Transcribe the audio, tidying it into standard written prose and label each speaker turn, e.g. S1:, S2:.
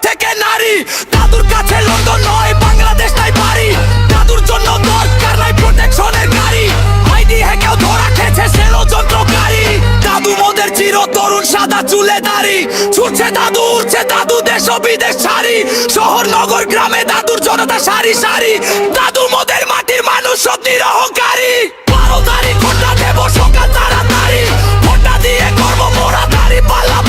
S1: থেকে নারী। দাদুর কাছে লন্ডন নয় বাংলাদেশ নাই বাড়ি। দাদুর জন্য দরকার নাই প্রোটেকশনের গাড়ি। আইডি হ্যাকেও ধরা খেয়েছে সেলো যন্ত্রকারী। দাদু মোদের চির তরুণ সাদা চুলে দাড়ি। ছুটছে দাদু উঠছে দাদু দেশ ও বিদেশ ছাড়ি। শহর নগর গ্রামে দাদুর জনতা সারি সারি। দাদু মোদের মাটির মানুষ সব নিরহংকারী। 12 তারিখ ভোটটা দেব সকাল তাড়াতাড়ি। ভোটটা দিয়ে করবো মোরা দাড়ি পাল্লা